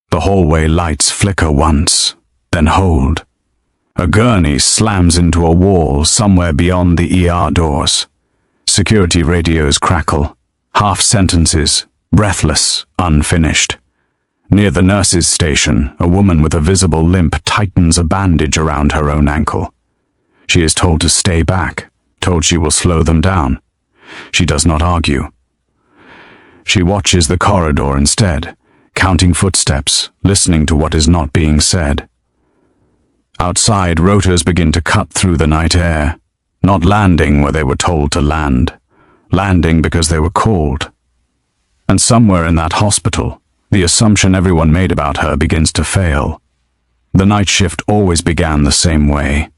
The hallway lights flicker once, then hold. A gurney slams into a wall somewhere beyond the ER doors. Security radios crackle, half sentences, breathless, unfinished. Near the nurse's station, a woman with a visible limp tightens a bandage around her own ankle. She is told to stay back, told she will slow them down. She does not argue. She watches the corridor instead, counting footsteps, listening to what is not being said. Outside, rotors begin to cut through the night air, not landing where they were told to land, landing because they were called. And somewhere in that hospital, the assumption everyone made about her begins to fail. The night shift always began the same way.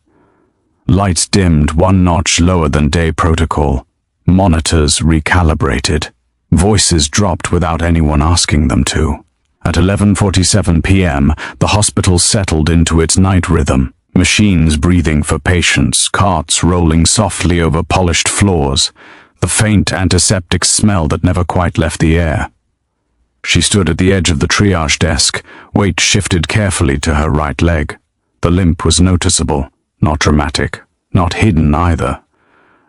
Lights dimmed one notch lower than day protocol, monitors recalibrated, voices dropped without anyone asking them to. At 11:47 p.m., the hospital settled into its night rhythm, machines breathing for patients, carts rolling softly over polished floors, the faint antiseptic smell that never quite left the air. She stood at the edge of the triage desk, weight shifted carefully to her right leg. The limp was noticeable, not dramatic, not hidden either.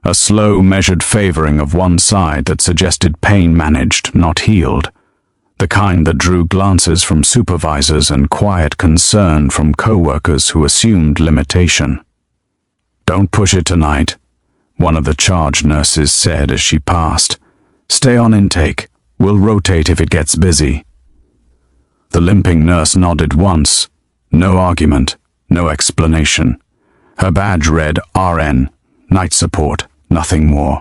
A slow, measured favoring of one side that suggested pain managed, not healed. The kind that drew glances from supervisors and quiet concern from co-workers who assumed limitation. "Don't push it tonight," one of the charge nurses said as she passed. "Stay on intake. We'll rotate if it gets busy." The limping nurse nodded once. No argument, no explanation. Her badge read RN, night support, nothing more.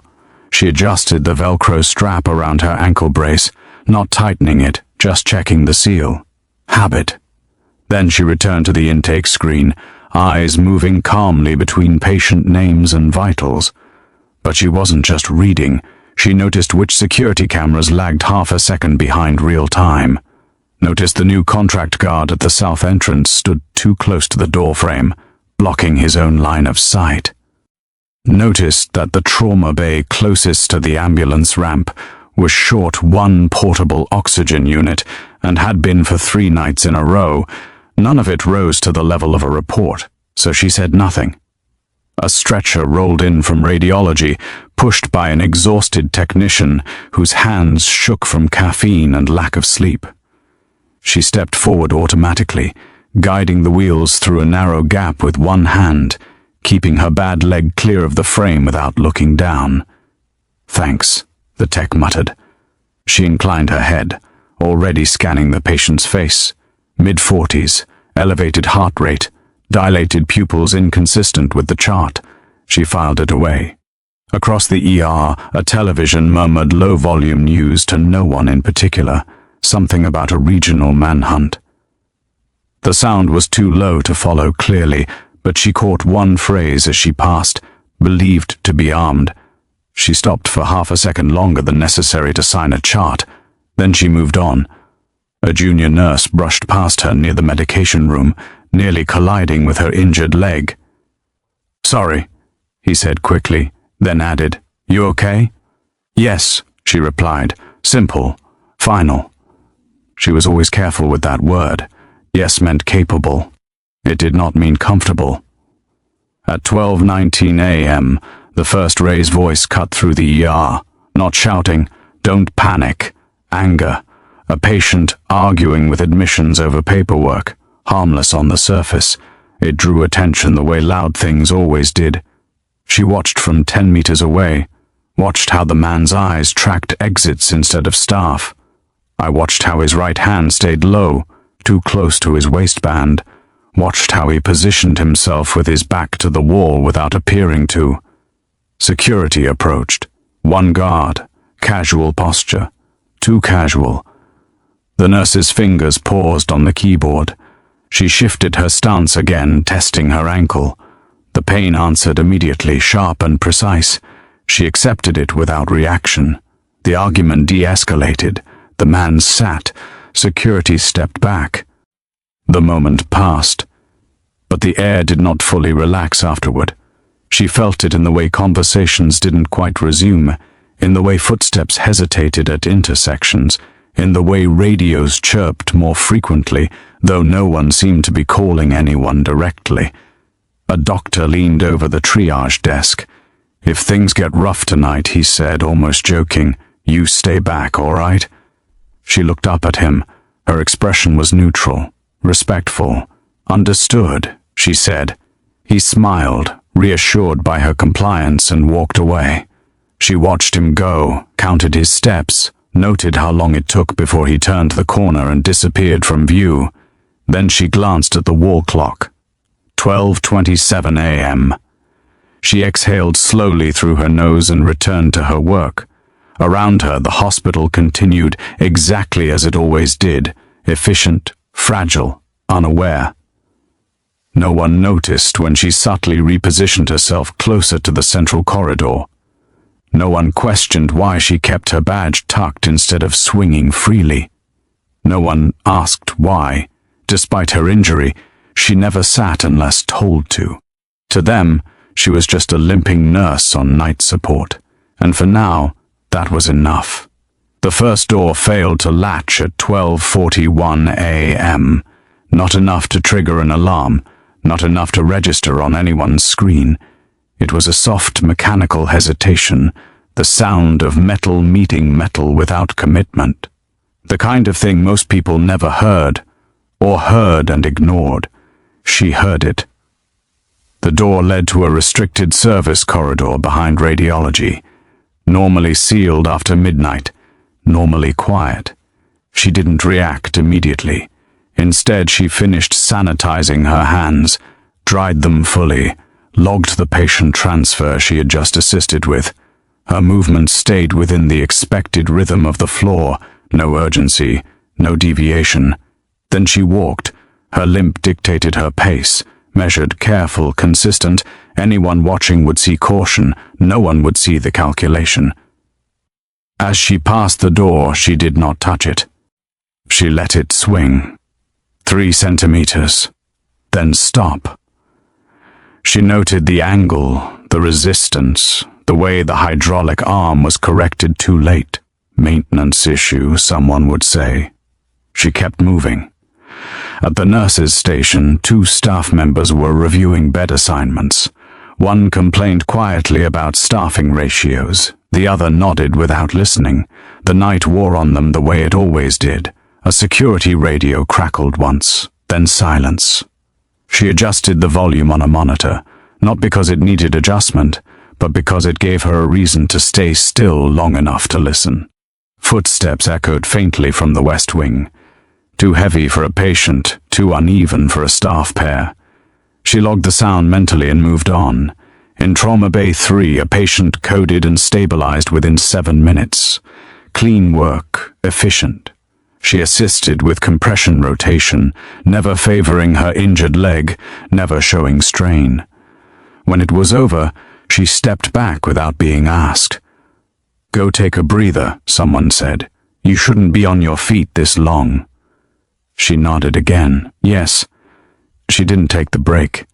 She adjusted the Velcro strap around her ankle brace, not tightening it, just checking the seal. Habit. Then she returned to the intake screen, eyes moving calmly between patient names and vitals. But she wasn't just reading. She noticed which security cameras lagged half a second behind real time. Noticed the new contract guard at the south entrance stood too close to the doorframe, blocking his own line of sight. Noticed that the trauma bay closest to the ambulance ramp was short one portable oxygen unit and had been for 3 nights in a row. None of it rose to the level of a report, so she said nothing. A stretcher rolled in from radiology, pushed by an exhausted technician whose hands shook from caffeine and lack of sleep. She stepped forward automatically, guiding the wheels through a narrow gap with one hand, keeping her bad leg clear of the frame without looking down. "Thanks," the tech muttered. She inclined her head, already scanning the patient's face. Mid-40s, elevated heart rate, dilated pupils inconsistent with the chart. She filed it away. Across the ER, a television murmured low-volume news to no one in particular, something about a regional manhunt. The sound was too low to follow clearly, but she caught one phrase as she passed, believed to be armed. She stopped for half a second longer than necessary to sign a chart. Then she moved on. A junior nurse brushed past her near the medication room, nearly colliding with her injured leg. "Sorry," he said quickly, then added, "You okay?" "Yes," she replied. Simple, final. She was always careful with that word. Yes meant capable. It did not mean comfortable. At 12:19 a.m., the first Ray's voice cut through the ER, not shouting, "Don't panic," anger, a patient arguing with admissions over paperwork, harmless on the surface. It drew attention the way loud things always did. She watched from 10 meters away, watched how the man's eyes tracked exits instead of staff. I watched how his right hand stayed low, too close to his waistband, watched how he positioned himself with his back to the wall without appearing to. Security approached. One guard, casual posture, too casual. The nurse's fingers paused on the keyboard. She shifted her stance again, testing her ankle. The pain answered immediately, sharp and precise. She accepted it without reaction. The argument de-escalated. The man sat. Security stepped back. The moment passed, but the air did not fully relax afterward. She felt it in the way conversations didn't quite resume, in the way footsteps hesitated at intersections, in the way radios chirped more frequently, though no one seemed to be calling anyone directly. A doctor leaned over the triage desk. "If things get rough tonight," he said, almost joking, "you stay back, all right?" She looked up at him. Her expression was neutral, respectful. "Understood," she said. He smiled, reassured by her compliance, and walked away. She watched him go, counted his steps, noted how long it took before he turned the corner and disappeared from view. Then she glanced at the wall clock. 12:27 a.m. She exhaled slowly through her nose and returned to her work. Around her, the hospital continued exactly as it always did, efficient, fragile, unaware. No one noticed when she subtly repositioned herself closer to the central corridor. No one questioned why she kept her badge tucked instead of swinging freely. No one asked why, despite her injury, she never sat unless told to. To them, she was just a limping nurse on night support, and for now, that was enough. The first door failed to latch at 12:41 a.m. Not enough to trigger an alarm, not enough to register on anyone's screen. It was a soft mechanical hesitation, the sound of metal meeting metal without commitment. The kind of thing most people never heard, or heard and ignored. She heard it. The door led to a restricted service corridor behind radiology, normally sealed after midnight, normally quiet. She didn't react immediately. Instead, she finished sanitizing her hands, dried them fully, logged the patient transfer she had just assisted with. Her movements stayed within the expected rhythm of the floor, no urgency, no deviation. Then she walked. Her limp dictated her pace, measured, careful, consistent. Anyone watching would see caution, no one would see the calculation. As she passed the door, she did not touch it. She let it swing. 3 centimeters. Then stop. She noted the angle, the resistance, the way the hydraulic arm was corrected too late. Maintenance issue, someone would say. She kept moving. At the nurses' station, 2 staff members were reviewing bed assignments. One complained quietly about staffing ratios. The other nodded without listening. The night wore on them the way it always did. A security radio crackled once, then silence. She adjusted the volume on a monitor, not because it needed adjustment, but because it gave her a reason to stay still long enough to listen. Footsteps echoed faintly from the West Wing. Too heavy for a patient, too uneven for a staff pair. She logged the sound mentally and moved on. In Trauma Bay 3, a patient coded and stabilized within 7 minutes. Clean work, efficient. She assisted with compression rotation, never favoring her injured leg, never showing strain. When it was over, she stepped back without being asked. "Go take a breather," someone said. "You shouldn't be on your feet this long." She nodded again. Yes. She didn't take the break.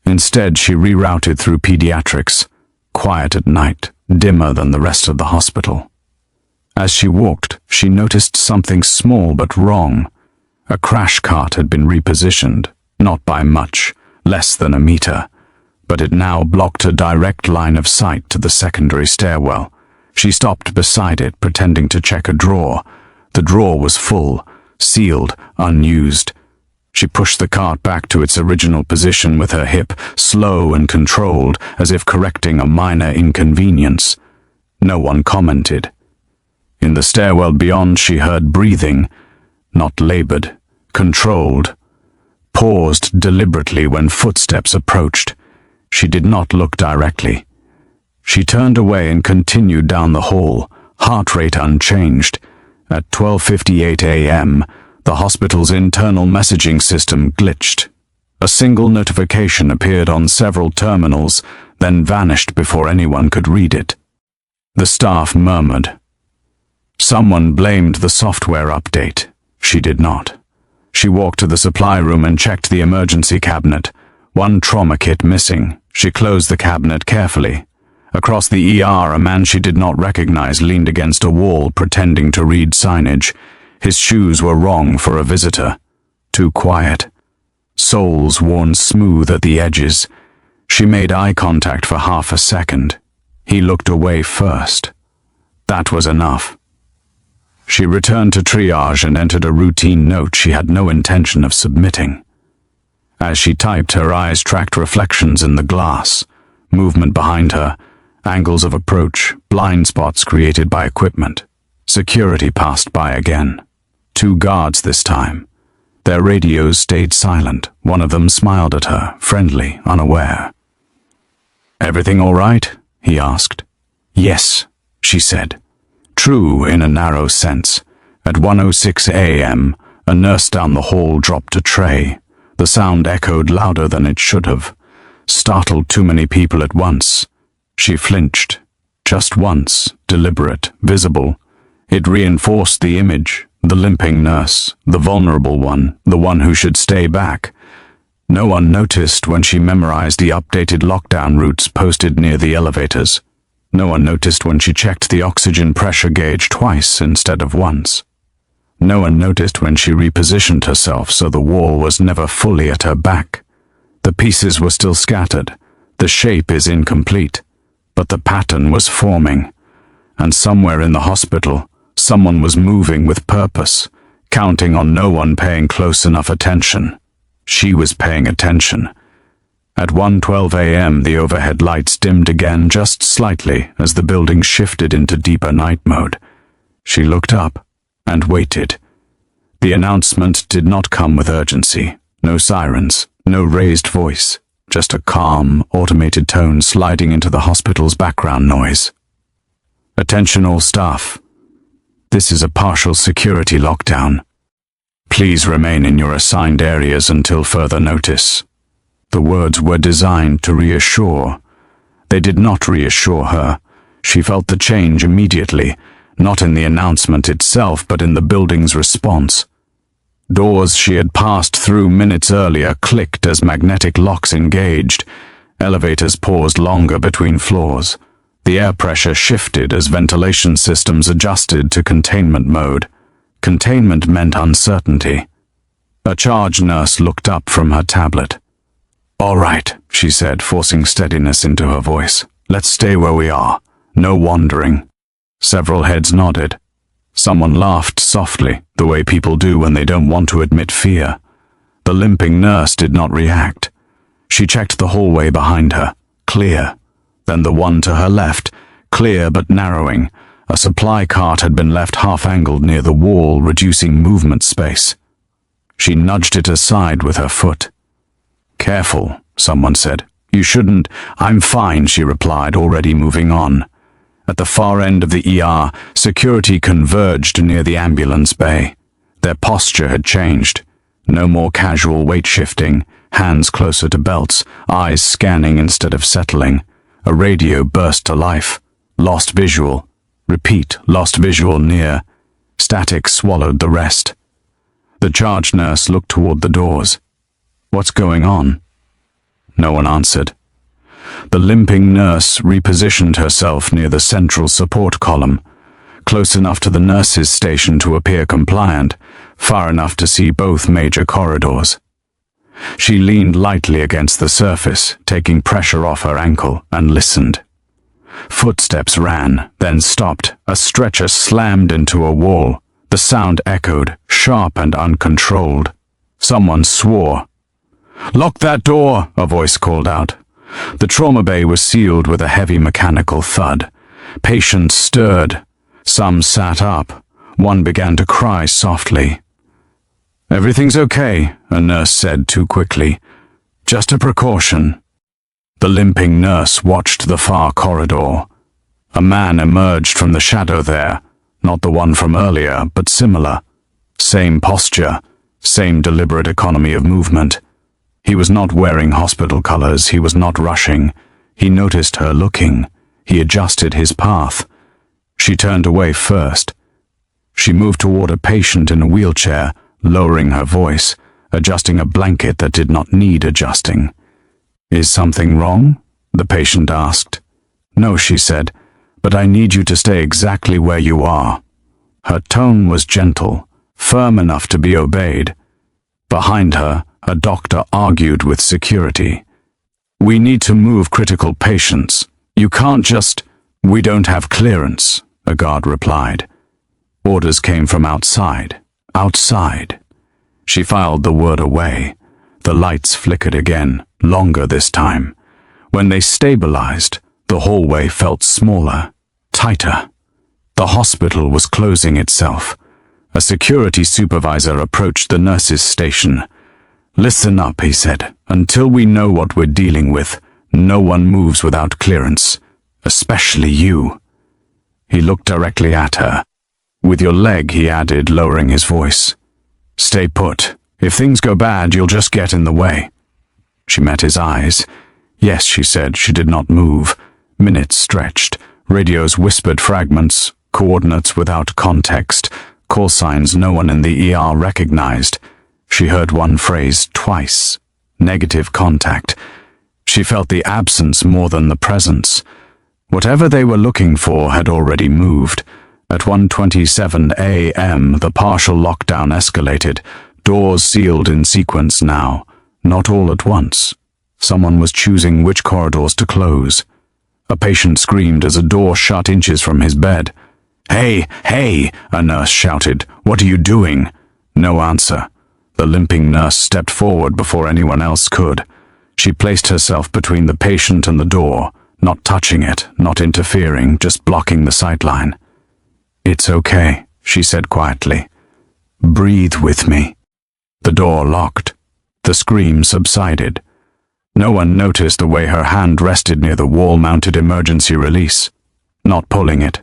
Instead, she rerouted through pediatrics, quiet at night, dimmer than the rest of the hospital. As she walked, she noticed something small but wrong. A crash cart had been repositioned, not by much, less than a meter, but it now blocked a direct line of sight to the secondary stairwell. She stopped beside it, pretending to check a drawer. The drawer was full, sealed, unused. She pushed the cart back to its original position with her hip, slow and controlled, as if correcting a minor inconvenience. No one commented. In the stairwell beyond, she heard breathing, not labored, controlled. Paused deliberately when footsteps approached. She did not look directly. She turned away and continued down the hall, heart rate unchanged. At 12:58 a.m., the hospital's internal messaging system glitched. A single notification appeared on several terminals, then vanished before anyone could read it. The staff murmured. Someone blamed the software update. She did not. She walked to the supply room and checked the emergency cabinet. One trauma kit missing. She closed the cabinet carefully. Across the ER, a man she did not recognize leaned against a wall, pretending to read signage. His shoes were wrong for a visitor. Too quiet. Soles worn smooth at the edges. She made eye contact for half a second. He looked away first. That was enough. She returned to triage and entered a routine note she had no intention of submitting. As she typed, her eyes tracked reflections in the glass, movement behind her, angles of approach, blind spots created by equipment. Security passed by again. 2 guards this time. Their radios stayed silent. One of them smiled at her, friendly, unaware. "Everything all right?" he asked. "Yes," she said. True in a narrow sense. At 1:06 a.m., a nurse down the hall dropped a tray. The sound echoed louder than it should have. Startled too many people at once. She flinched. Just once, deliberate, visible. It reinforced the image, the limping nurse, the vulnerable one, the one who should stay back. No one noticed when she memorized the updated lockdown routes posted near the elevators. No one noticed when she checked the oxygen pressure gauge twice instead of once. No one noticed when she repositioned herself so the wall was never fully at her back. The pieces were still scattered. The shape is incomplete. But the pattern was forming. And somewhere in the hospital, someone was moving with purpose, counting on no one paying close enough attention. She was paying attention. At 1:12 a.m., the overhead lights dimmed again just slightly as the building shifted into deeper night mode. She looked up and waited. The announcement did not come with urgency. No sirens, no raised voice, just a calm, automated tone sliding into the hospital's background noise. "Attention all staff. This is a partial security lockdown. Please remain in your assigned areas until further notice." The words were designed to reassure. They did not reassure her. She felt the change immediately, not in the announcement itself, but in the building's response. Doors she had passed through minutes earlier clicked as magnetic locks engaged. Elevators paused longer between floors. The air pressure shifted as ventilation systems adjusted to containment mode. Containment meant uncertainty. A charge nurse looked up from her tablet. "All right," she said, forcing steadiness into her voice. "Let's stay where we are. No wandering." Several heads nodded. Someone laughed softly, the way people do when they don't want to admit fear. The limping nurse did not react. She checked the hallway behind her. Clear. Then the one to her left. Clear but narrowing. A supply cart had been left half-angled near the wall, reducing movement space. She nudged it aside with her foot. "Careful," someone said. "You shouldn't." "I'm fine," she replied, already moving on. At the far end of the ER, security converged near the ambulance bay. Their posture had changed. No more casual weight shifting, hands closer to belts, eyes scanning instead of settling. A radio burst to life. Lost visual. Repeat, lost visual near. Static swallowed the rest. The charge nurse looked toward the doors. "What's going on?" No one answered. The limping nurse repositioned herself near the central support column, close enough to the nurse's station to appear compliant, far enough to see both major corridors. She leaned lightly against the surface, taking pressure off her ankle, and listened. Footsteps ran, then stopped. A stretcher slammed into a wall. The sound echoed, sharp and uncontrolled. Someone swore. "Lock that door," a voice called out. The trauma bay was sealed with a heavy mechanical thud. Patients stirred. Some sat up. One began to cry softly. "Everything's okay," a nurse said too quickly. "Just a precaution." The limping nurse watched the far corridor. A man emerged from the shadow there, not the one from earlier, but similar. Same posture, same deliberate economy of movement. He was not wearing hospital colors, he was not rushing. He noticed her looking. He adjusted his path. She turned away first. She moved toward a patient in a wheelchair, lowering her voice, adjusting a blanket that did not need adjusting. "Is something wrong?" the patient asked. "No," she said, "but I need you to stay exactly where you are." Her tone was gentle, firm enough to be obeyed. Behind her, a doctor argued with security. "We need to move critical patients. You can't just—" "We don't have clearance," a guard replied. Orders came from outside. Outside. She filed the word away. The lights flickered again, longer this time. When they stabilized, the hallway felt smaller, tighter. The hospital was closing itself. A security supervisor approached the nurses' station. "Listen up," he said. "Until we know what we're dealing with, no one moves without clearance, especially you." He looked directly at her. "With your leg," he added, lowering his voice. "Stay put. If things go bad, you'll just get in the way." She met his eyes. "Yes," she said. She did not move. Minutes stretched. Radios whispered fragments, coordinates without context, call signs no one in the ER recognized. She heard one phrase twice. Negative contact. She felt the absence more than the presence. Whatever they were looking for had already moved. At 1:27 a.m., the partial lockdown escalated. Doors sealed in sequence now. Not all at once. Someone was choosing which corridors to close. A patient screamed as a door shut inches from his bed. "Hey, hey!" a nurse shouted. "What are you doing?" No answer. The limping nurse stepped forward before anyone else could. She placed herself between the patient and the door, not touching it, not interfering, just blocking the sightline. "It's okay," she said quietly. "Breathe with me." The door locked. The scream subsided. No one noticed the way her hand rested near the wall-mounted emergency release. Not pulling it.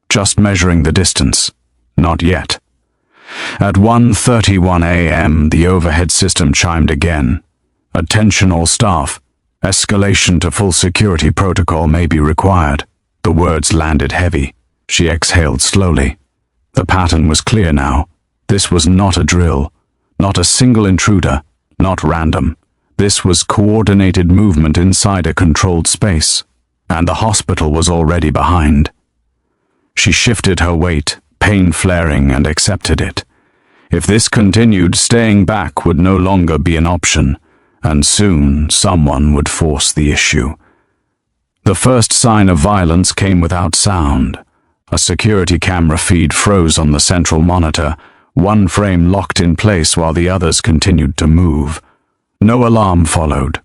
Just measuring the distance. Not yet. At 1:31 a.m., the overhead system chimed again. "Attention all staff. Escalation to full security protocol may be required." The words landed heavy. She exhaled slowly. The pattern was clear now. This was not a drill. Not a single intruder. Not random. This was coordinated movement inside a controlled space. And the hospital was already behind. She shifted her weight, pain flaring, and accepted it. If this continued, staying back would no longer be an option, and soon someone would force the issue. The first sign of violence came without sound. A security camera feed froze on the central monitor, one frame locked in place while the others continued to move. No alarm followed.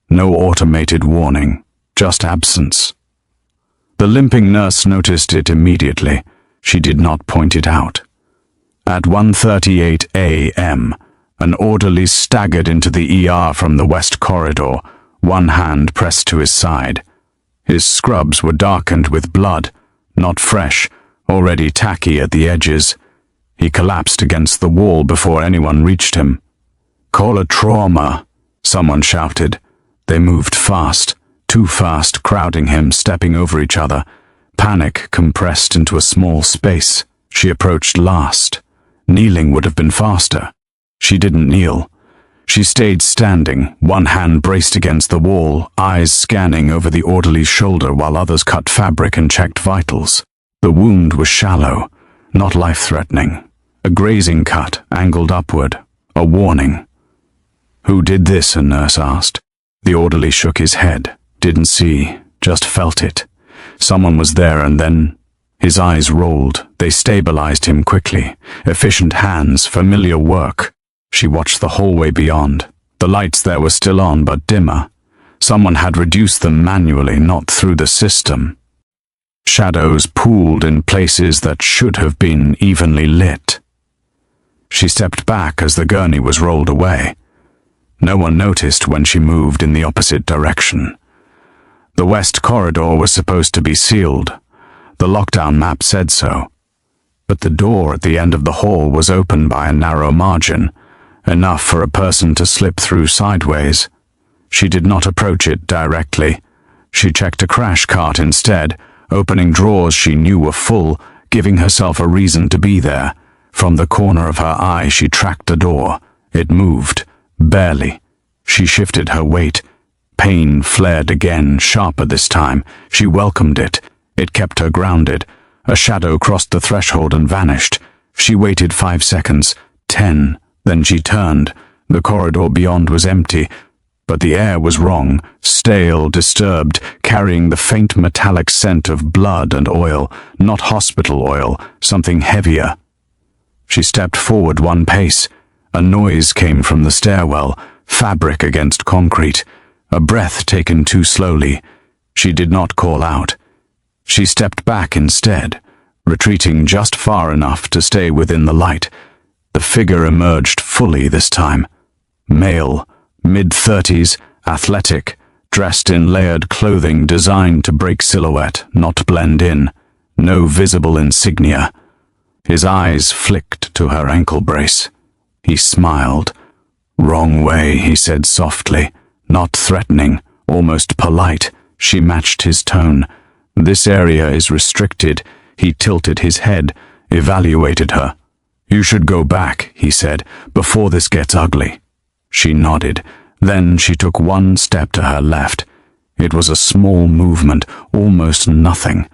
No automated warning. Just absence. The limping nurse noticed it immediately. She did not point it out. At 1:38 a.m., an orderly staggered into the ER from the west corridor, one hand pressed to his side. His scrubs were darkened with blood, not fresh, already tacky at the edges. He collapsed against the wall before anyone reached him. "Call a trauma," someone shouted. They moved fast, too fast, crowding him, stepping over each other. Panic compressed into a small space. She approached last. Kneeling would have been faster. She didn't kneel. She stayed standing, one hand braced against the wall, eyes scanning over the orderly's shoulder while others cut fabric and checked vitals. The wound was shallow, not life-threatening. A grazing cut, angled upward. A warning. "Who did this?" a nurse asked. The orderly shook his head. Didn't see, just felt it. Someone was there, and then his eyes rolled. They stabilized him quickly. Efficient hands, familiar work. She watched the hallway beyond. The lights there were still on, but dimmer. Someone had reduced them manually, not through the system. Shadows pooled in places that should have been evenly lit. She stepped back as the gurney was rolled away. No one noticed when she moved in the opposite direction. The west corridor was supposed to be sealed. The lockdown map said so. But the door at the end of the hall was open by a narrow margin, enough for a person to slip through sideways. She did not approach it directly. She checked a crash cart instead, opening drawers she knew were full, giving herself a reason to be there. From the corner of her eye she tracked the door. It moved, barely. She shifted her weight, Pain flared again, sharper this time. She welcomed it. It kept her grounded. A shadow crossed the threshold and vanished. She waited 5 seconds, 10, then she turned. The corridor beyond was empty, but the air was wrong, stale, disturbed, carrying the faint metallic scent of blood and oil, not hospital oil, something heavier. She stepped forward 1 pace. A noise came from the stairwell, fabric against concrete, a breath taken too slowly. She did not call out. She stepped back instead, retreating just far enough to stay within the light. The figure emerged fully this time. Male, mid-30s, athletic, dressed in layered clothing designed to break silhouette, not blend in. No visible insignia. His eyes flicked to her ankle brace. He smiled. "Wrong way," he said softly, not threatening, almost polite. She matched his tone. "This area is restricted." He tilted his head, evaluated her. "You should go back," he said, "before this gets ugly." She nodded. Then she took 1 step to her left. It was a small movement, almost nothing,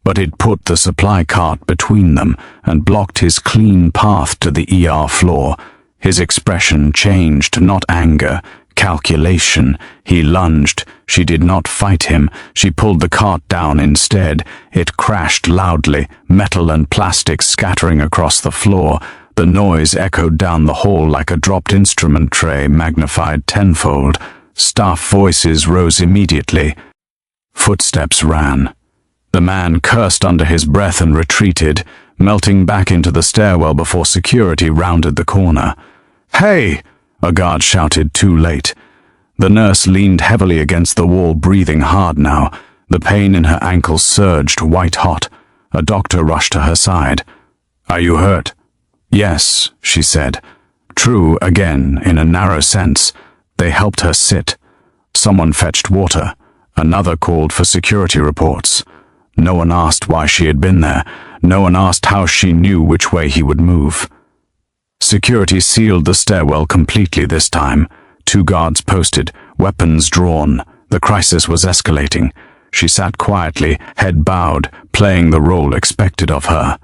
but it put the supply cart between them and blocked his clean path to the ER floor. His expression changed, not anger, calculation. He lunged. She did not fight him. She pulled the cart down instead. It crashed loudly, metal and plastic scattering across the floor. The noise echoed down the hall like a dropped instrument tray magnified tenfold. Staff voices rose immediately. Footsteps ran. The man cursed under his breath and retreated, melting back into the stairwell before security rounded the corner. "Hey!" a guard shouted too late. The nurse leaned heavily against the wall, breathing hard now. The pain in her ankles surged white-hot. A doctor rushed to her side. "Are you hurt?" "Yes," she said. True, again, in a narrow sense. They helped her sit. Someone fetched water. Another called for security reports. No one asked why she had been there. No one asked how she knew which way he would move. Security sealed the stairwell completely this time. 2 guards posted, weapons drawn. The crisis was escalating. She sat quietly, head bowed, playing the role expected of her.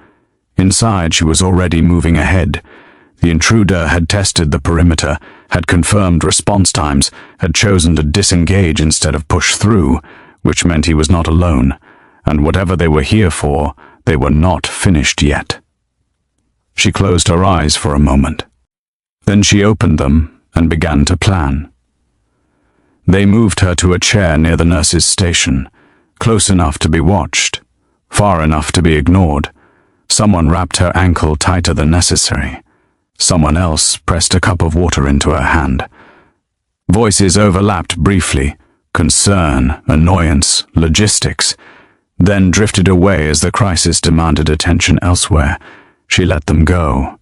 Inside, she was already moving ahead. The intruder had tested the perimeter, had confirmed response times, had chosen to disengage instead of push through, which meant he was not alone. And whatever they were here for, they were not finished yet. She closed her eyes for a moment. Then she opened them and began to plan. They moved her to a chair near the nurse's station, close enough to be watched, far enough to be ignored. Someone wrapped her ankle tighter than necessary. Someone else pressed a cup of water into her hand. Voices overlapped briefly, concern, annoyance, logistics, then drifted away as the crisis demanded attention elsewhere. She let them go.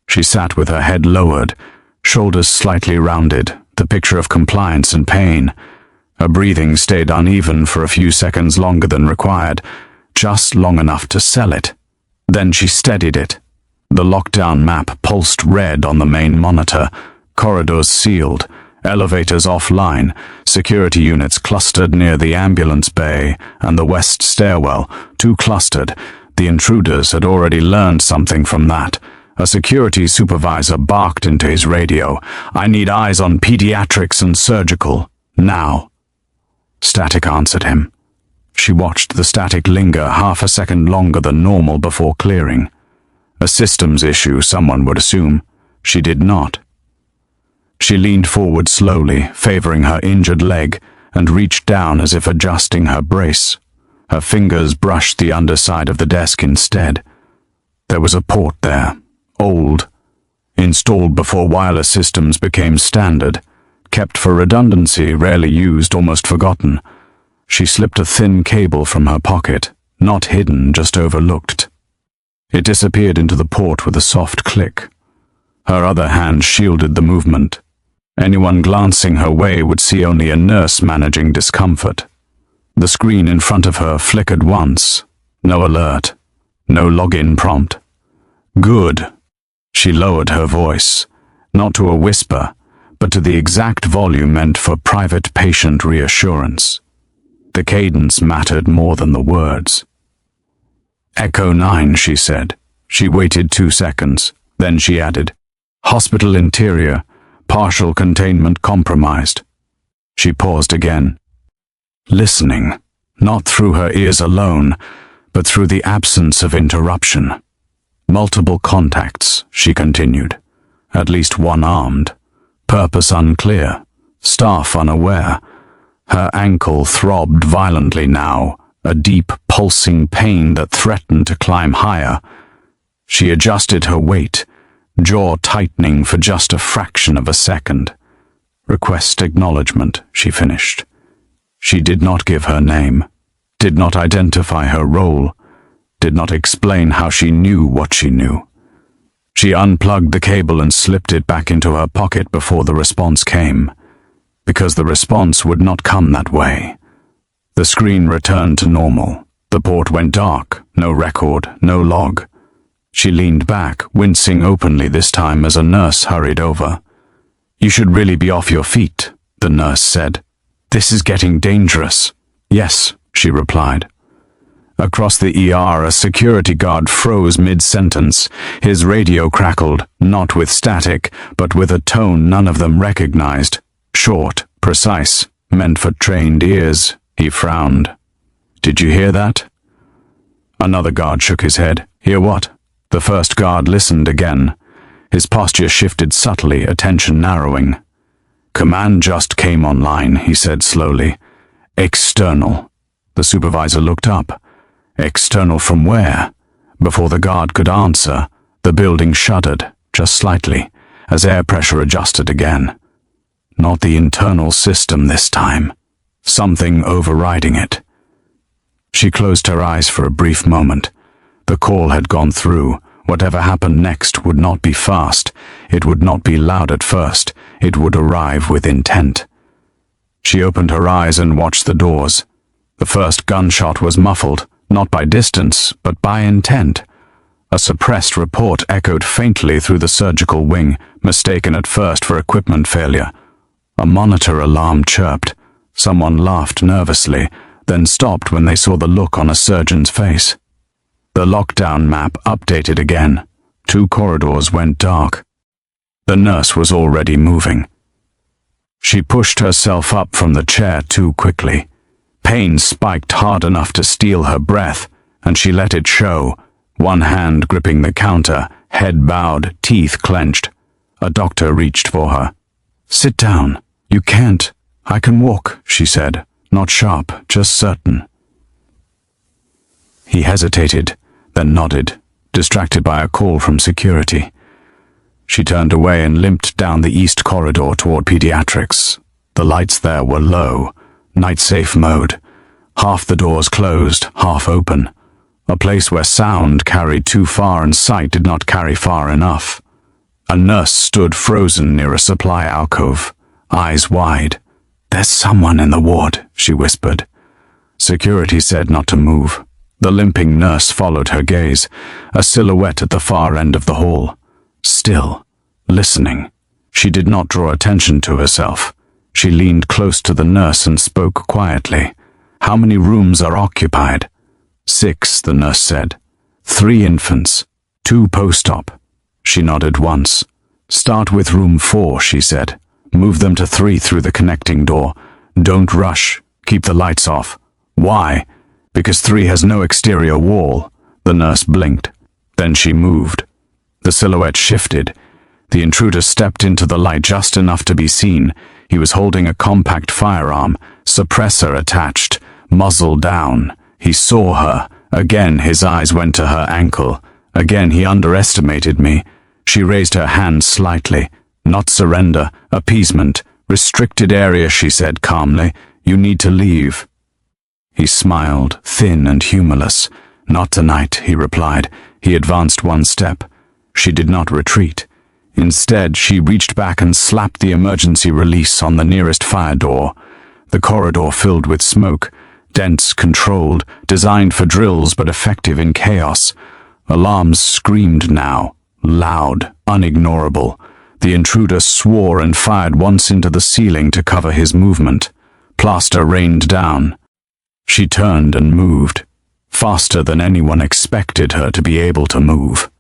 She sat with her head lowered, shoulders slightly rounded, the picture of compliance and pain. Her breathing stayed uneven for a few seconds longer than required, just long enough to sell it. Then she steadied it. The lockdown map pulsed red on the main monitor, corridors sealed, elevators offline, security units clustered near the ambulance bay and the west stairwell, too clustered. The intruders had already learned something from that. A security supervisor barked into his radio, "I need eyes on pediatrics and surgical, now." Static answered him. She watched the static linger half a second longer than normal before clearing. A systems issue, someone would assume. She did not. She leaned forward slowly, favoring her injured leg, and reached down as if adjusting her brace. Her fingers brushed the underside of the desk instead. There was a port there, old, installed before wireless systems became standard, kept for redundancy, rarely used, almost forgotten. She slipped a thin cable from her pocket, not hidden, just overlooked. It disappeared into the port with a soft click. Her other hand shielded the movement. Anyone glancing her way would see only a nurse managing discomfort. The screen in front of her flickered once. No alert. No login prompt. Good. She lowered her voice, not to a whisper, but to the exact volume meant for private patient reassurance. The cadence mattered more than the words. "Echo 9, she said. She waited 2 seconds. Then she added, "Hospital interior, partial containment compromised." She paused again, listening, not through her ears alone, but through the absence of interruption. "Multiple contacts," she continued. "At least one armed. Purpose unclear. Staff unaware." Her ankle throbbed violently now, a deep, pulsing pain that threatened to climb higher. She adjusted her weight, jaw tightening for just a fraction of a second. "Request acknowledgement," she finished. She did not give her name, did not identify her role, did not explain how she knew what she knew. She unplugged the cable and slipped it back into her pocket before the response came, because the response would not come that way. The screen returned to normal. The port went dark, no record, no log. She leaned back, wincing openly this time as a nurse hurried over. "You should really be off your feet," the nurse said. "This is getting dangerous." "Yes," she replied. Across the ER, a security guard froze mid-sentence. His radio crackled, not with static, but with a tone none of them recognized. Short, precise, meant for trained ears. He frowned. "Did you hear that?" Another guard shook his head. "Hear what?" The first guard listened again. His posture shifted subtly, attention narrowing. "Command just came online," he said slowly. "External." The supervisor looked up. "External from where?" Before the guard could answer, the building shuddered, just slightly, as air pressure adjusted again. Not the internal system this time. Something overriding it. She closed her eyes for a brief moment. The call had gone through. Whatever happened next would not be fast. It would not be loud at first. It would arrive with intent. She opened her eyes and watched the doors. The first gunshot was muffled, not by distance, but by intent. A suppressed report echoed faintly through the surgical wing, mistaken at first for equipment failure. A monitor alarm chirped. Someone laughed nervously, then stopped when they saw the look on a surgeon's face. The lockdown map updated again. 2 corridors went dark. The nurse was already moving. She pushed herself up from the chair too quickly. Pain spiked hard enough to steal her breath, and she let it show, one hand gripping the counter, head bowed, teeth clenched. A doctor reached for her. "Sit down. You can't. I can walk," she said, not sharp, just certain. He hesitated, then nodded, distracted by a call from security. She turned away and limped down the east corridor toward pediatrics. The lights there were low, night-safe mode. Half the doors closed, half open. A place where sound carried too far and sight did not carry far enough. A nurse stood frozen near a supply alcove, eyes wide. "There's someone in the ward," she whispered. Security said not to move. The limping nurse followed her gaze, a silhouette at the far end of the hall. Still, listening. She did not draw attention to herself. She leaned close to the nurse and spoke quietly. "How many rooms are occupied?" 6, the nurse said. 3 infants, 2 post-op. She nodded once. "Start with room 4, she said. "Move them to 3 through the connecting door. Don't rush. Keep the lights off." "Why?" "Because 3 has no exterior wall." The nurse blinked. Then she moved. The silhouette shifted. The intruder stepped into the light just enough to be seen. He was holding a compact firearm, suppressor attached, muzzle down. He saw her. Again his eyes went to her ankle. Again he underestimated me. She raised her hand slightly. "Not surrender, appeasement. Restricted area," she said calmly. "You need to leave." He smiled, thin and humorless. "Not tonight," he replied. He advanced 1 step. She did not retreat. Instead, she reached back and slapped the emergency release on the nearest fire door. The corridor filled with smoke, dense, controlled, designed for drills but effective in chaos. Alarms screamed now, loud, unignorable. The intruder swore and fired once into the ceiling to cover his movement. Plaster rained down. She turned and moved, faster than anyone expected her to be able to move.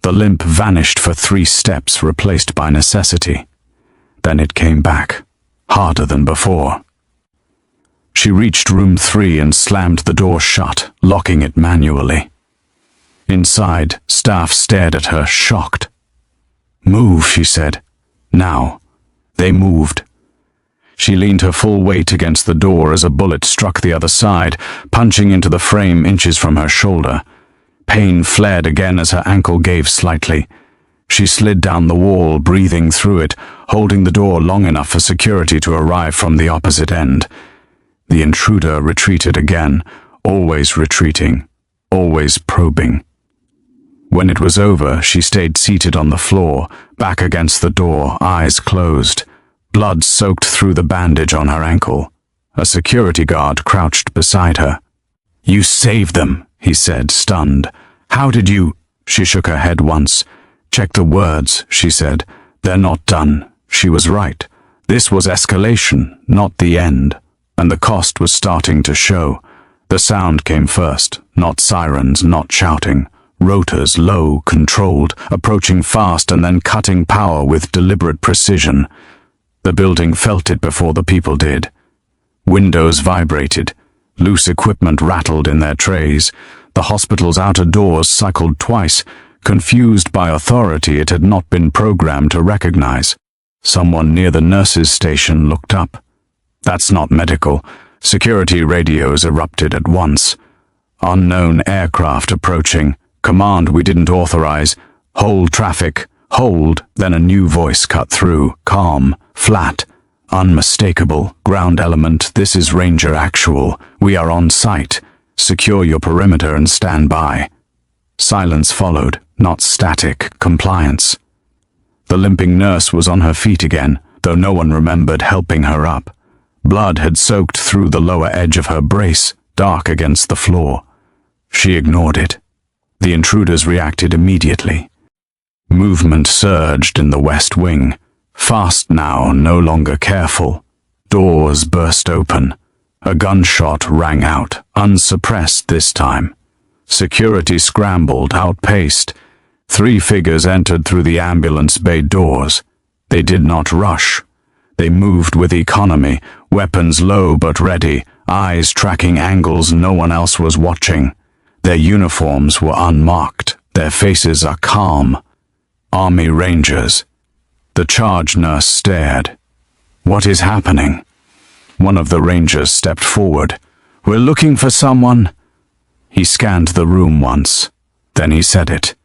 The limp vanished for 3 steps, replaced by necessity. Then it came back, harder than before. She reached room 3 and slammed the door shut, locking it manually. Inside, staff stared at her, shocked. "Move," she said. "Now." They moved. She leaned her full weight against the door as a bullet struck the other side, punching into the frame inches from her shoulder. Pain flared again as her ankle gave slightly. She slid down the wall, breathing through it, holding the door long enough for security to arrive from the opposite end. The intruder retreated again, always retreating, always probing. When it was over, she stayed seated on the floor, back against the door, eyes closed. Blood soaked through the bandage on her ankle. A security guard crouched beside her. "You saved them," he said, stunned. "How did you—" She shook her head once. "Check the words," she said. "They're not done." She was right. This was escalation, not the end. And the cost was starting to show. The sound came first, not sirens, not shouting. Rotors, low, controlled, approaching fast and then cutting power with deliberate precision. The building felt it before the people did. Windows vibrated. Loose equipment rattled in their trays. The hospital's outer doors cycled twice, confused by authority it had not been programmed to recognize. Someone near the nurses' station looked up. "That's not medical." Security radios erupted at once. "Unknown aircraft approaching. Command we didn't authorize. Hold traffic. Hold." Then a new voice cut through, calm, flat, unmistakable. "Ground element, this is Ranger Actual. We are on site. Secure your perimeter and stand by." Silence followed, not static, compliance. The limping nurse was on her feet again, though no one remembered helping her up. Blood had soaked through the lower edge of her brace, dark against the floor. She ignored it. The intruders reacted immediately. Movement surged in the west wing. Fast now, no longer careful. Doors burst open. A gunshot rang out, unsuppressed this time. Security scrambled, outpaced. 3 figures entered through the ambulance bay doors. They did not rush. They moved with economy, weapons low but ready, eyes tracking angles no one else was watching. Their uniforms were unmarked. Their faces are calm. Army Rangers. The charge nurse stared. "What is happening?" One of the Rangers stepped forward. "We're looking for someone." He scanned the room once. Then he said it.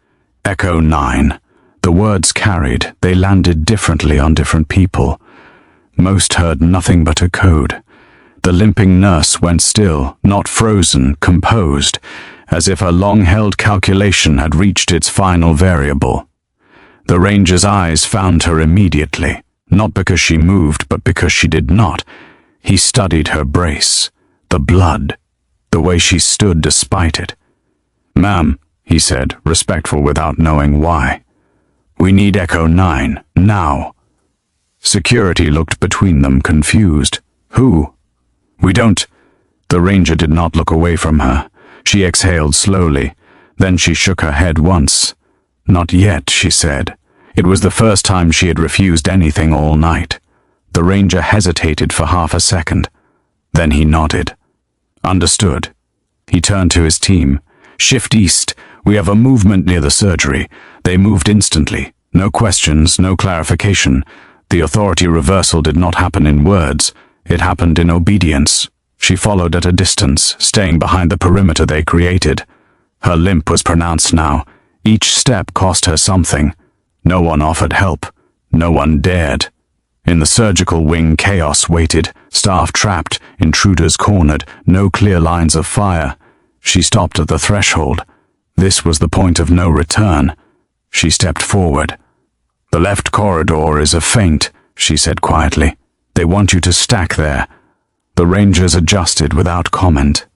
Echo 9. The words carried. They landed differently on different people. Most heard nothing but a code. The limping nurse went still, not frozen, composed, as if a long-held calculation had reached its final variable. The Ranger's eyes found her immediately, not because she moved, but because she did not. He studied her brace, the blood, the way she stood despite it. "Ma'am," he said, respectful without knowing why. "We need Echo 9, now." Security looked between them, confused. "Who?" "We don't—" The Ranger did not look away from her. She exhaled slowly. Then she shook her head once. "Not yet," she said. It was the first time she had refused anything all night. The Ranger hesitated for half a second. Then he nodded. "Understood." He turned to his team. "Shift east. We have a movement near the surgery." They moved instantly. No questions, no clarification. The authority reversal did not happen in words. It happened in obedience. She followed at a distance, staying behind the perimeter they created. Her limp was pronounced now. Each step cost her something. No one offered help. No one dared. In the surgical wing, chaos waited, staff trapped, intruders cornered, no clear lines of fire. She stopped at the threshold. This was the point of no return. She stepped forward. "The left corridor is a feint," she said quietly. "They want you to stack there." The Rangers adjusted without comment.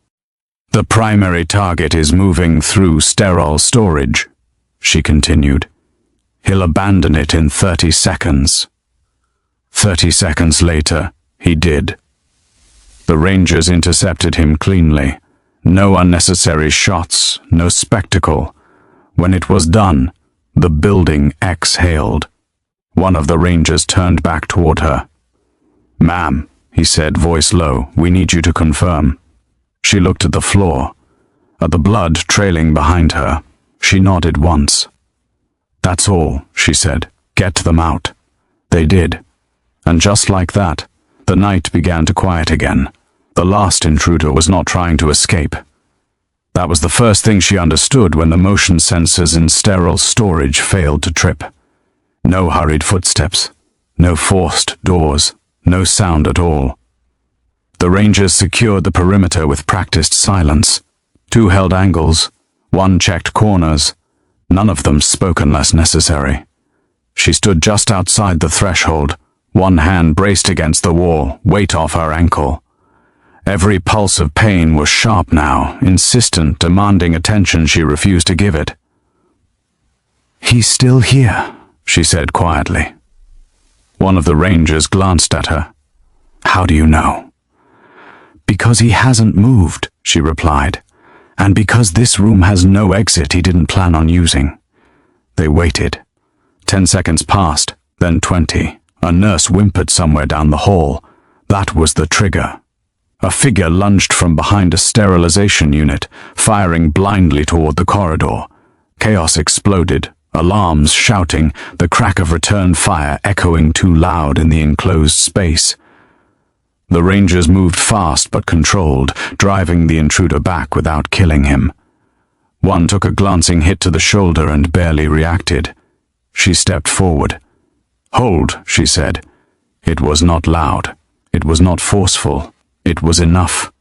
"The primary target is moving through sterile storage," she continued. He'll abandon it in 30 seconds. 30 seconds later, he did. The Rangers intercepted him cleanly. No unnecessary shots, no spectacle. When it was done, the building exhaled. One of the Rangers turned back toward her. "Ma'am," he said, voice low, "we need you to confirm." She looked at the floor, at the blood trailing behind her. She nodded once. "That's all," she said. "Get them out." They did. And just like that, the night began to quiet again. The last intruder was not trying to escape. That was the first thing she understood when the motion sensors in sterile storage failed to trip. No hurried footsteps, no forced doors, no sound at all. The Rangers secured the perimeter with practiced silence. 2 held angles, 1 checked corners. None of them spoke unless necessary. She stood just outside the threshold, one hand braced against the wall, weight off her ankle. Every pulse of pain was sharp now, insistent, demanding attention she refused to give it. "He's still here," she said quietly. One of the Rangers glanced at her. "How do you know?" "Because he hasn't moved," she replied, "and because this room has no exit he didn't plan on using." They waited. 10 seconds passed, then 20. A nurse whimpered somewhere down the hall. That was the trigger. A figure lunged from behind a sterilization unit, firing blindly toward the corridor. Chaos exploded, alarms shouting, the crack of return fire echoing too loud in the enclosed space. The Rangers moved fast but controlled, driving the intruder back without killing him. One took a glancing hit to the shoulder and barely reacted. She stepped forward. "Hold," she said. It was not loud. It was not forceful. It was enough.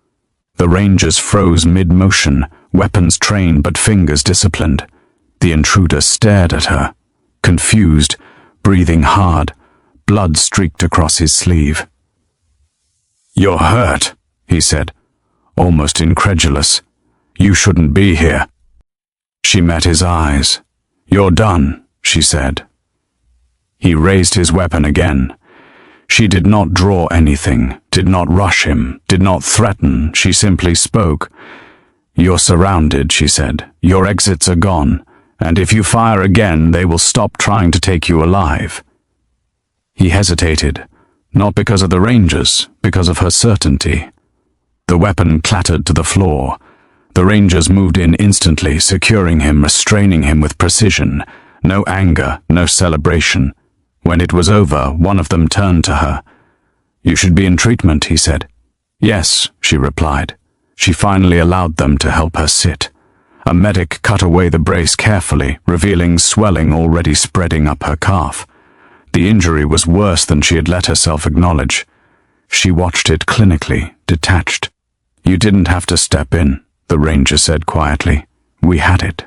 The Rangers froze mid-motion, weapons trained but fingers disciplined. The intruder stared at her, confused, breathing hard. Blood streaked across his sleeve. "You're hurt," he said, almost incredulous. "You shouldn't be here." She met his eyes. "You're done," she said. He raised his weapon again. She did not draw anything, did not rush him, did not threaten. She simply spoke. "You're surrounded," she said. "Your exits are gone, and if you fire again, they will stop trying to take you alive." He hesitated, not because of the Rangers, because of her certainty. The weapon clattered to the floor. The Rangers moved in instantly, securing him, restraining him with precision. No anger, no celebration. When it was over, one of them turned to her. "You should be in treatment," he said. "Yes," she replied. She finally allowed them to help her sit. A medic cut away the brace carefully, revealing swelling already spreading up her calf. The injury was worse than she had let herself acknowledge. She watched it clinically, detached. "You didn't have to step in," the Ranger said quietly. "We had it."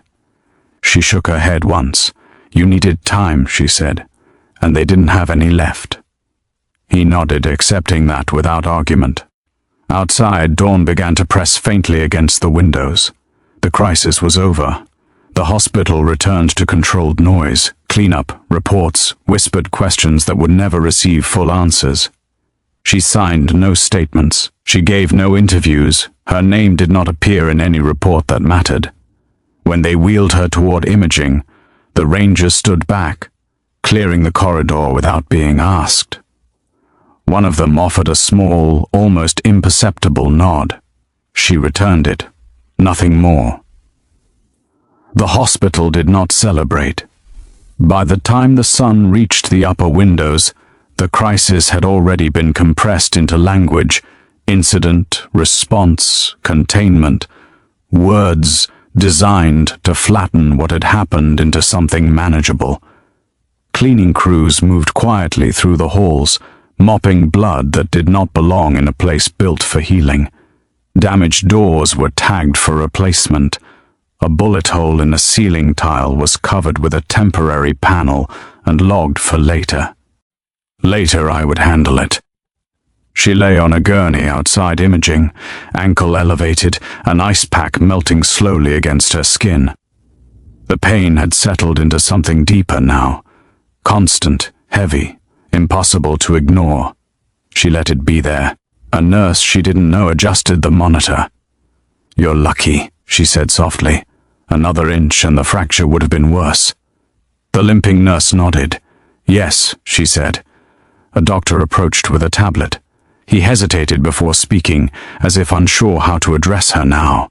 She shook her head once. "You needed time," she said, "and they didn't have any left." He nodded, accepting that without argument. Outside, dawn began to press faintly against the windows. The crisis was over. The hospital returned to controlled noise, cleanup, reports, whispered questions that would never receive full answers. She signed no statements. She gave no interviews. Her name did not appear in any report that mattered. When they wheeled her toward imaging, the Rangers stood back, clearing the corridor without being asked. One of them offered a small, almost imperceptible nod. She returned it. Nothing more. The hospital did not celebrate. By the time the sun reached the upper windows, the crisis had already been compressed into language, incident, response, containment, words designed to flatten what had happened into something manageable. Cleaning crews moved quietly through the halls, mopping blood that did not belong in a place built for healing. Damaged doors were tagged for replacement. A bullet hole in a ceiling tile was covered with a temporary panel and logged for later. Later I would handle it. She lay on a gurney outside imaging, ankle elevated, an ice pack melting slowly against her skin. The pain had settled into something deeper now, Constant, heavy, impossible to ignore. She let it be there. A nurse she didn't know adjusted the monitor. "You're lucky," she said softly. "Another inch and the fracture would have been worse." The limping nurse nodded. "Yes," she said. A doctor approached with a tablet. He hesitated before speaking, as if unsure how to address her now.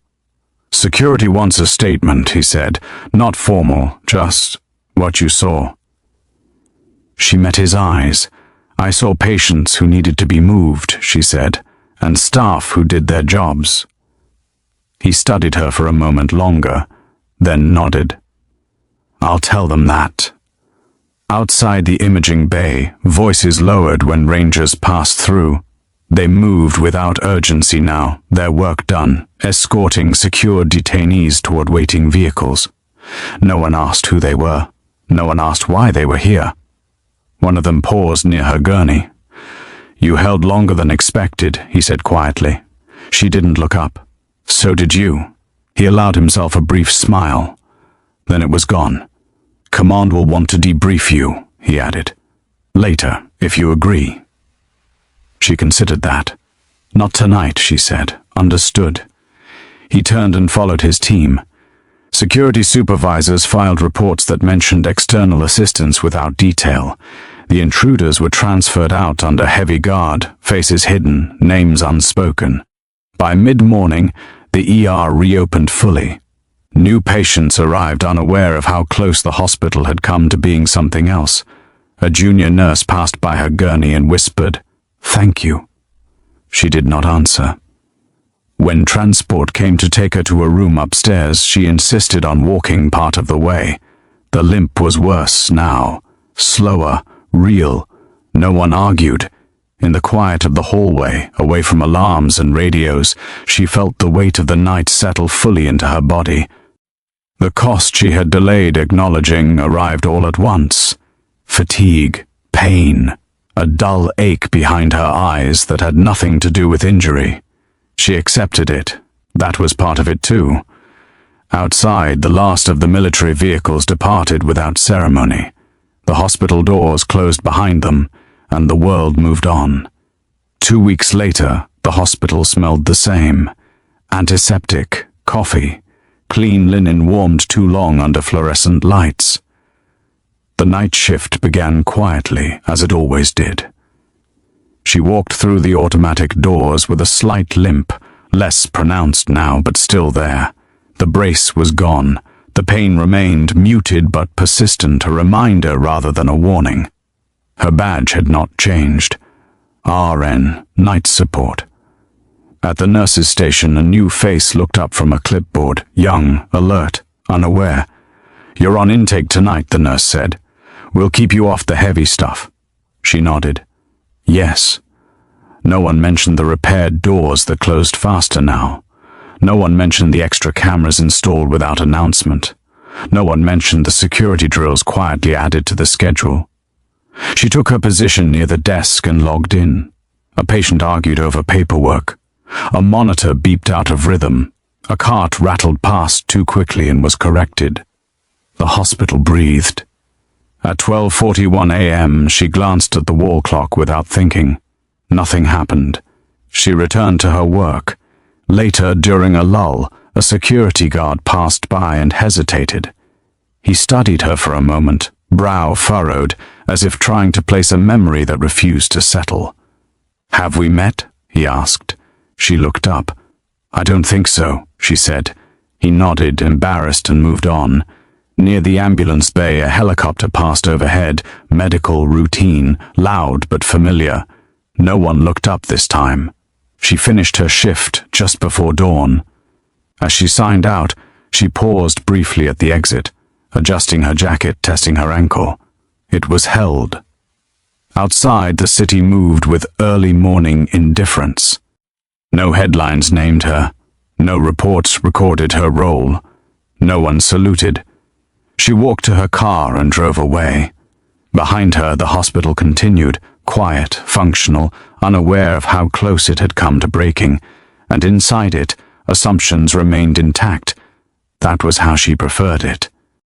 "Security wants a statement," he said. "Not formal, just what you saw." She met his eyes. "I saw patients who needed to be moved," she said, "and staff who did their jobs." He studied her for a moment longer, then nodded. "I'll tell them that." Outside the imaging bay, voices lowered when rangers passed through. They moved without urgency now, their work done, escorting secured detainees toward waiting vehicles. No one asked who they were. No one asked why they were here. One of them paused near her gurney. "You held longer than expected," he said quietly. She didn't look up. "So did you." He allowed himself a brief smile. Then it was gone. "Command will want to debrief you," he added. "Later, if you agree." She considered that. "Not tonight," she said. "Understood." He turned and followed his team. Security supervisors filed reports that mentioned external assistance without detail. The intruders were transferred out under heavy guard, faces hidden, names unspoken. By mid-morning, the ER reopened fully. New patients arrived unaware of how close the hospital had come to being something else. A junior nurse passed by her gurney and whispered, "Thank you." She did not answer. When transport came to take her to a room upstairs, she insisted on walking part of the way. The limp was worse now, slower, real. No one argued. In the quiet of the hallway, away from alarms and radios, she felt the weight of the night settle fully into her body. The cost she had delayed acknowledging arrived all at once. Fatigue, pain, a dull ache behind her eyes that had nothing to do with injury. She accepted it. That was part of it too. Outside, the last of the military vehicles departed without ceremony. The hospital doors closed behind them, and the world moved on. 2 weeks later, the hospital smelled the same. Antiseptic, coffee, clean linen warmed too long under fluorescent lights. The night shift began quietly, as it always did. She walked through the automatic doors with a slight limp, less pronounced now, but still there. The brace was gone. The pain remained, muted but persistent, a reminder rather than a warning. Her badge had not changed. RN, night support. At the nurse's station, a new face looked up from a clipboard, young, alert, unaware. "You're on intake tonight," the nurse said. "We'll keep you off the heavy stuff." She nodded. Yes. No one mentioned the repaired doors that closed faster now. No one mentioned the extra cameras installed without announcement. No one mentioned the security drills quietly added to the schedule. She took her position near the desk and logged in. A patient argued over paperwork. A monitor beeped out of rhythm. A cart rattled past too quickly and was corrected. The hospital breathed. At 12:41 a.m., she glanced at the wall clock without thinking. Nothing happened. She returned to her work. Later, during a lull, a security guard passed by and hesitated. He studied her for a moment, brow furrowed, as if trying to place a memory that refused to settle. "Have we met?" he asked. She looked up. "I don't think so," she said. He nodded, embarrassed, and moved on. Near the ambulance bay, a helicopter passed overhead, medical routine, loud but familiar. No one looked up this time. She finished her shift just before dawn. As she signed out, she paused briefly at the exit, adjusting her jacket, testing her ankle. It was held. Outside, the city moved with early morning indifference. No headlines named her. No reports recorded her role. No one saluted. She walked to her car and drove away. Behind her, the hospital continued, quiet, functional, unaware of how close it had come to breaking, and inside it, assumptions remained intact. That was how she preferred it.